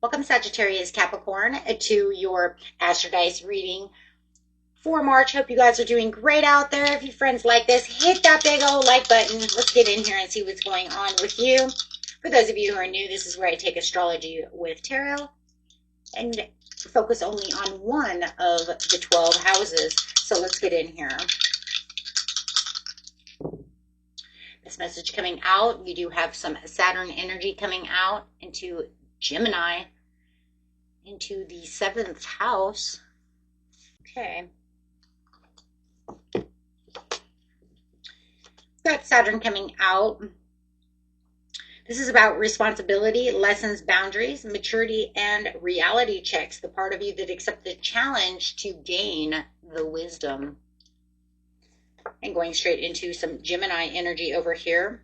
Welcome, Sagittarius, Capricorn, to your Astro Dice reading for March. Hope you guys are doing great out there. If you friends like this, hit that big old like button. Let's get in here and see what's going on with you. For those of you who are new, this is where I take astrology with tarot and focus only on one of the 12 houses. So let's get in here. This message coming out, you do have some Saturn energy coming out into Gemini, into the 7th house. Okay. Got Saturn coming out. This is about responsibility, lessons, boundaries, maturity, and reality checks. The part of you that accepts the challenge to gain the wisdom. And going straight into some Gemini energy over here.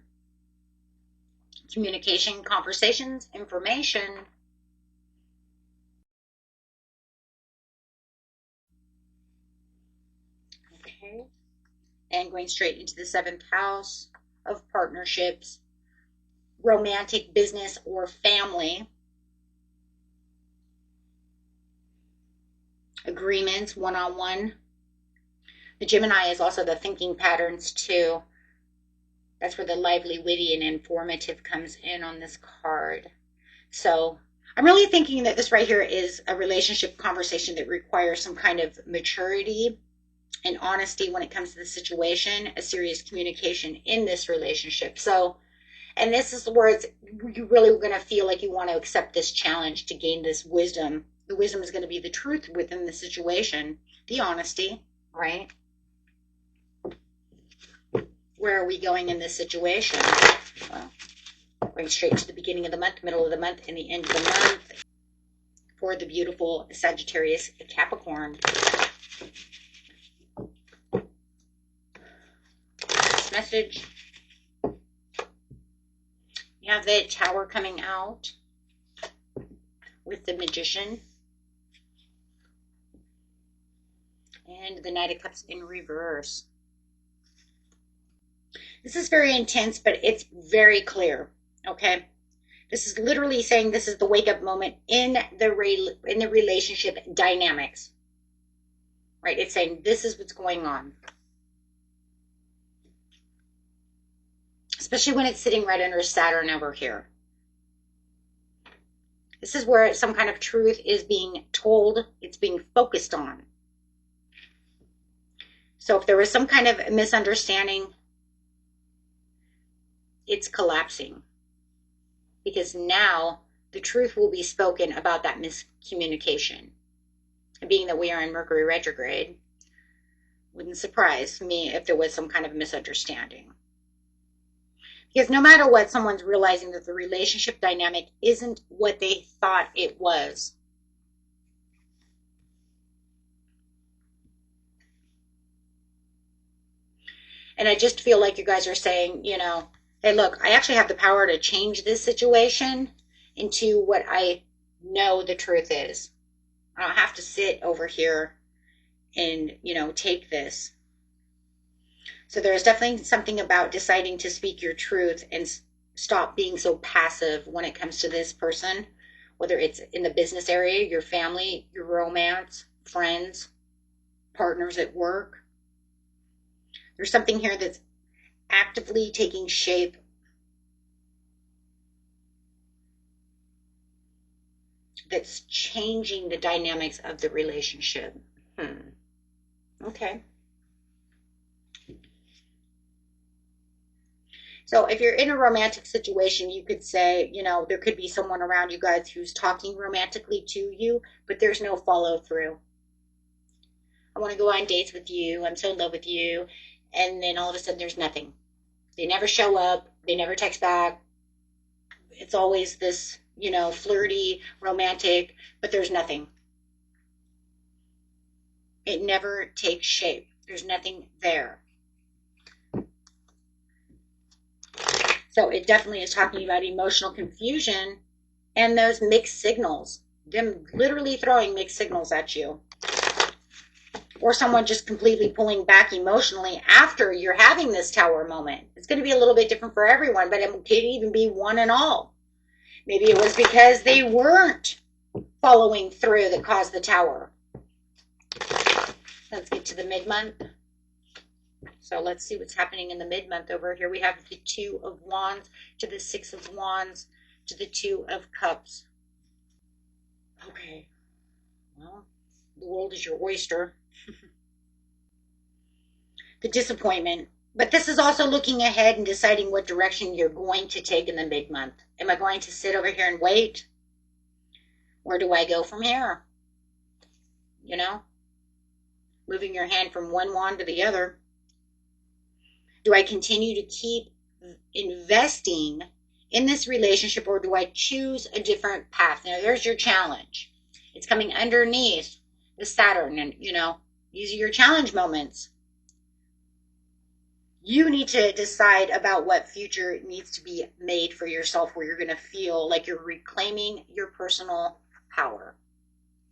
Communication, conversations, information. Okay. And going straight into the 7th house of partnerships, romantic, business, or family. Agreements, one-on-one. The Gemini is also the thinking patterns too. That's where the lively, witty, and informative comes in on this card. So I'm really thinking that this right here is a relationship conversation that requires some kind of maturity and honesty when it comes to the situation, a serious communication in this relationship. So, and this is where it's, you're really going to feel like you want to accept this challenge to gain this wisdom. The wisdom is going to be the truth within the situation, the honesty, right? Where are we going in this situation? Well, going straight to the beginning of the month, middle of the month, and the end of the month for the beautiful Sagittarius Capricorn. This message. You have the Tower coming out with the Magician. And the Knight of Cups in reverse. This is very intense, but it's very clear, okay? This is literally saying this is the wake-up moment in the relationship dynamics, right? It's saying this is what's going on. Especially when it's sitting right under Saturn over here. This is where some kind of truth is being told, it's being focused on. So if there was some kind of misunderstanding, it's collapsing, because now the truth will be spoken about that miscommunication. And being that we are in Mercury retrograde, wouldn't surprise me if there was some kind of misunderstanding. Because no matter what, someone's realizing that the relationship dynamic isn't what they thought it was. And I just feel like you guys are saying, you know, hey, look, I actually have the power to change this situation into what I know the truth is. I don't have to sit over here and, you know, take this. So there's definitely something about deciding to speak your truth and stop being so passive when it comes to this person, whether it's in the business area, your family, your romance, friends, partners at work. There's something here that's actively taking shape. That's changing the dynamics of the relationship. Okay. So if you're in a romantic situation, you could say, you know, there could be someone around you guys who's talking romantically to you, but there's no follow through. I want to go on dates with you. I'm so in love with you. And then all of a sudden there's nothing. They never show up. They never text back. It's always this, you know, flirty, romantic, but there's nothing. It never takes shape. There's nothing there. So it definitely is talking about emotional confusion and those mixed signals. Them literally throwing mixed signals at you. Or someone just completely pulling back emotionally after you're having this Tower moment. It's going to be a little bit different for everyone, but it could even be one and all. Maybe it was because they weren't following through that caused the Tower. Let's get to the mid-month. So let's see what's happening in the mid-month over here. We have the Two of Wands to the Six of Wands to the Two of Cups. Okay. Well, the world is your oyster. The disappointment. But this is also looking ahead and deciding what direction you're going to take in the mid-month. Am I going to sit over here and wait? Where do I go from here? You know? Moving your hand from one wand to the other. Do I continue to keep investing in this relationship, or do I choose a different path? Now, there's your challenge. It's coming underneath the Saturn, and, you know, these are your challenge moments. You need to decide about what future needs to be made for yourself, where you're going to feel like you're reclaiming your personal power,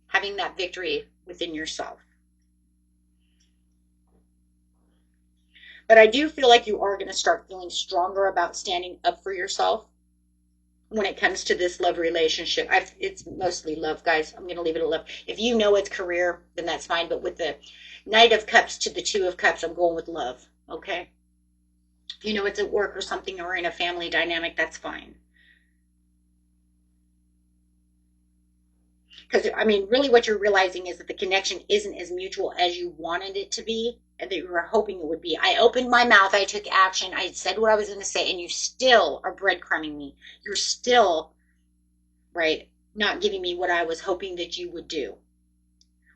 having that victory within yourself. But I do feel like you are going to start feeling stronger about standing up for yourself when it comes to this love relationship. It's mostly love, guys. I'm going to leave it at love. If you know it's career, then that's fine. But with the Knight of Cups to the Two of Cups, I'm going with love. Okay? If you know it's at work or something, or in a family dynamic, that's fine. Because, I mean, really what you're realizing is that the connection isn't as mutual as you wanted it to be, and that you were hoping it would be. I opened my mouth, I took action, I said what I was going to say, and you still are breadcrumbing me. You're still, right, not giving me what I was hoping that you would do,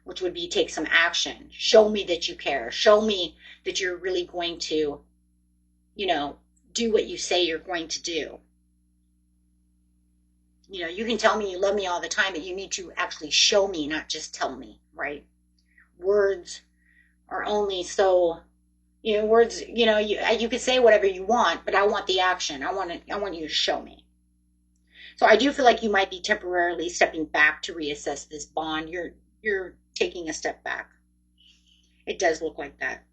which would be take some action. Show me that you care. Show me that you're really going to, you know, do what you say you're going to do. You know, you can tell me you love me all the time, but you need to actually show me, not just tell me, right? Words are only so, you know, words, you know, you could say whatever you want, but I want the action. I want you to show me. So I do feel like you might be temporarily stepping back to reassess this bond. You're taking a step back. It does look like that.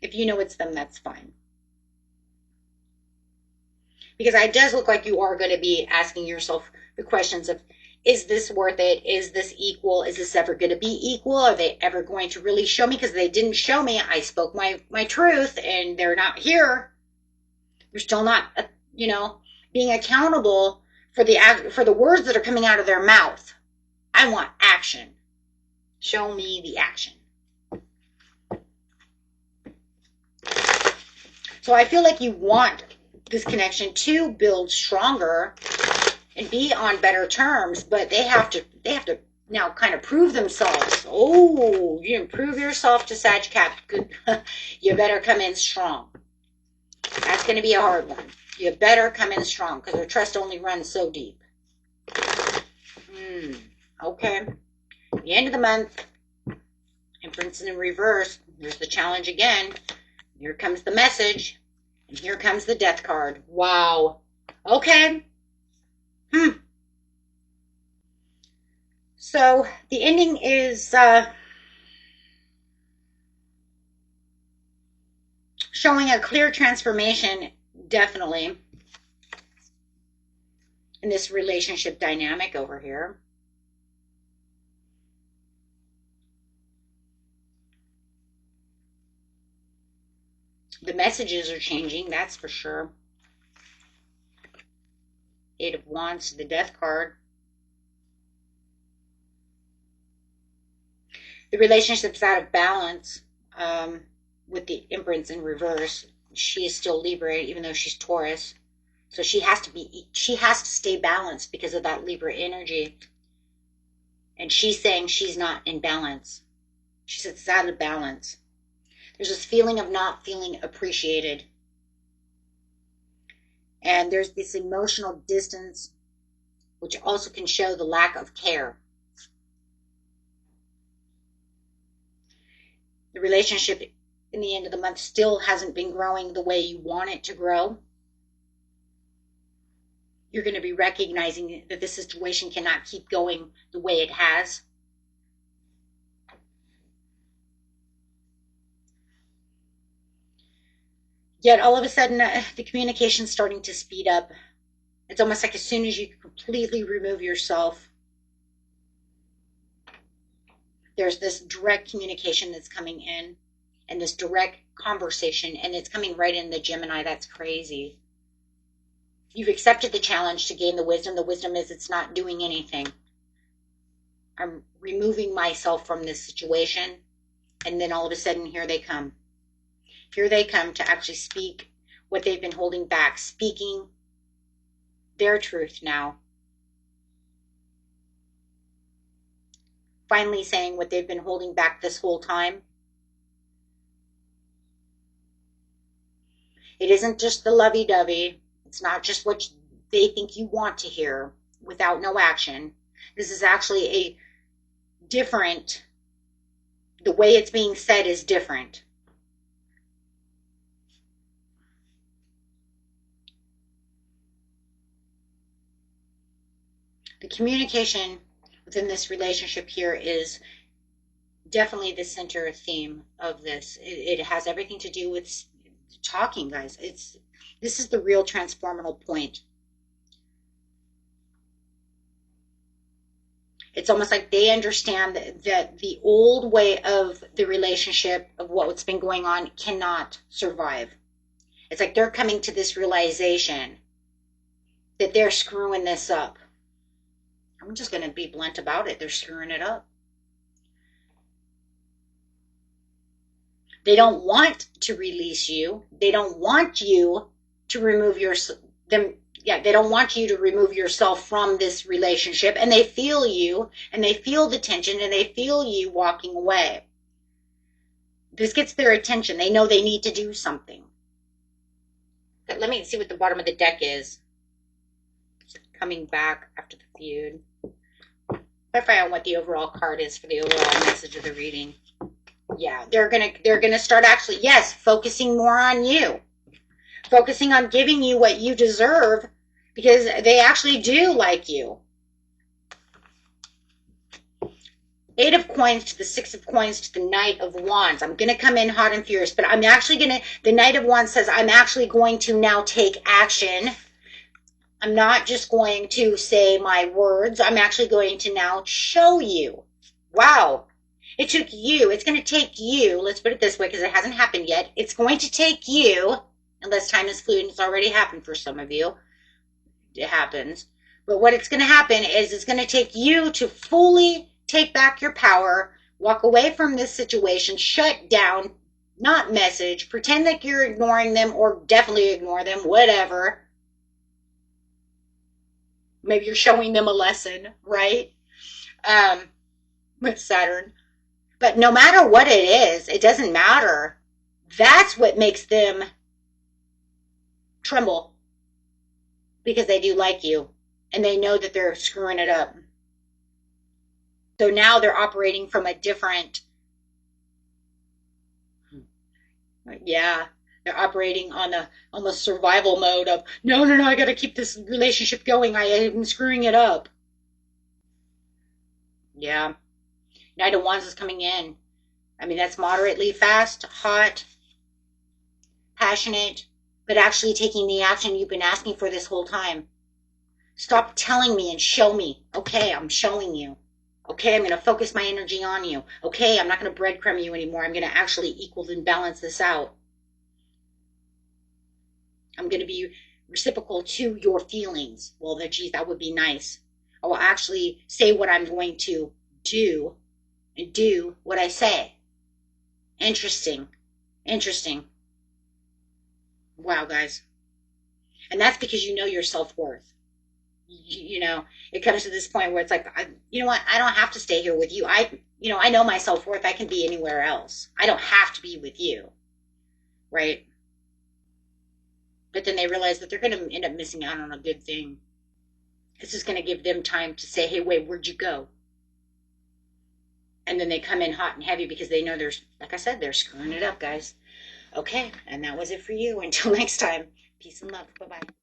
If you know it's them, that's fine. Because it does look like you are going to be asking yourself the questions of, is this worth it? Is this equal? Is this ever going to be equal? Are they ever going to really show me? Because they didn't show me. I spoke my truth, and they're not here. They're still not, you know, being accountable for the words that are coming out of their mouth. I want action. Show me the action. So I feel like you want this connection to build stronger and be on better terms, but they have to now kind of prove themselves. Oh, you didn't prove yourself to Sag Cap. Good. You better come in strong. That's going to be a hard one. You better come in strong, because their trust only runs so deep. Okay. The end of the month. Empress in reverse. There's the challenge again. Here comes the message. And here comes the Death card. Wow. Okay. So the ending is showing a clear transformation, definitely, in this relationship dynamic over here. The messages are changing, that's for sure. Eight of Wands, the Death card. The relationship's out of balance with the Empress in reverse. She is still Libra, even though she's Taurus. So she has to stay balanced because of that Libra energy. And she's saying she's not in balance. She says it's out of balance. There's this feeling of not feeling appreciated. And there's this emotional distance, which also can show the lack of care. The relationship in the end of the month still hasn't been growing the way you want it to grow. You're going to be recognizing that this situation cannot keep going the way it has. Yet all of a sudden, the communication's starting to speed up. It's almost like as soon as you completely remove yourself There's this direct communication that's coming in and this direct conversation, and it's coming right in the Gemini. That's crazy. You've accepted the challenge to gain the wisdom. The wisdom is it's not doing anything. I'm removing myself from this situation. And then all of a sudden, here they come. Here they come to actually speak what they've been holding back, speaking their truth now. Finally saying what they've been holding back this whole time. It isn't just the lovey-dovey. It's not just what they think you want to hear without no action. This is actually a different, the way it's being said is different. The communication within this relationship here is definitely the center theme of this. It has everything to do with talking, guys. This is the real transformational point. It's almost like they understand that the old way of the relationship, of what's been going on, cannot survive. It's like they're coming to this realization that they're screwing this up. I'm just going to be blunt about it. They're screwing it up. They don't want to release you. They don't want you to remove they don't want you to remove yourself from this relationship, and they feel you, and they feel the tension, and they feel you walking away. This gets their attention. They know they need to do something. But let me see what the bottom of the deck is. Coming back after the feud. Clarify on what the overall card is for the overall message of the reading. Yeah, they're gonna start actually, yes, focusing more on you. Focusing on giving you what you deserve, because they actually do like you. 8 of Coins to the 6 of Coins to the Knight of Wands. I'm going to come in hot and furious, but I'm actually going to, the Knight of Wands says I'm actually going to now take action. I'm not just going to say my words. I'm actually going to now show you. Wow. It took you. It's going to take you. Let's put it this way, because it hasn't happened yet. It's going to take you, unless time is fluid, and it's already happened for some of you. It happens. But what it's going to happen is it's going to take you to fully take back your power, walk away from this situation, shut down, not message, pretend like you're ignoring them, or definitely ignore them, whatever. Maybe you're showing them a lesson, right? With Saturn. But no matter what it is, it doesn't matter. That's what makes them tremble. Because they do like you. And they know that they're screwing it up. So now they're operating from a different... Yeah. They're operating on the survival mode of, no, I got to keep this relationship going. I am screwing it up. Yeah. Knight of Wands is coming in. I mean, that's moderately fast, hot, passionate, but actually taking the action you've been asking for this whole time. Stop telling me and show me. Okay, I'm showing you. Okay, I'm going to focus my energy on you. Okay, I'm not going to breadcrumb you anymore. I'm going to actually equal and balance this out. I'm going to be reciprocal to your feelings. Well, geez, that would be nice. I will actually say what I'm going to do and do what I say. Interesting. Interesting. Wow, guys. And that's because you know your self-worth. You know, it comes to this point where it's like, you know what? I don't have to stay here with you. I know my self-worth. I can be anywhere else. I don't have to be with you. Right? But then they realize that they're going to end up missing out on a good thing. This is going to give them time to say, hey, wait, where'd you go? And then they come in hot and heavy because they know like I said, they're screwing it up, guys. Okay, and that was it for you. Until next time, peace and love. Bye-bye.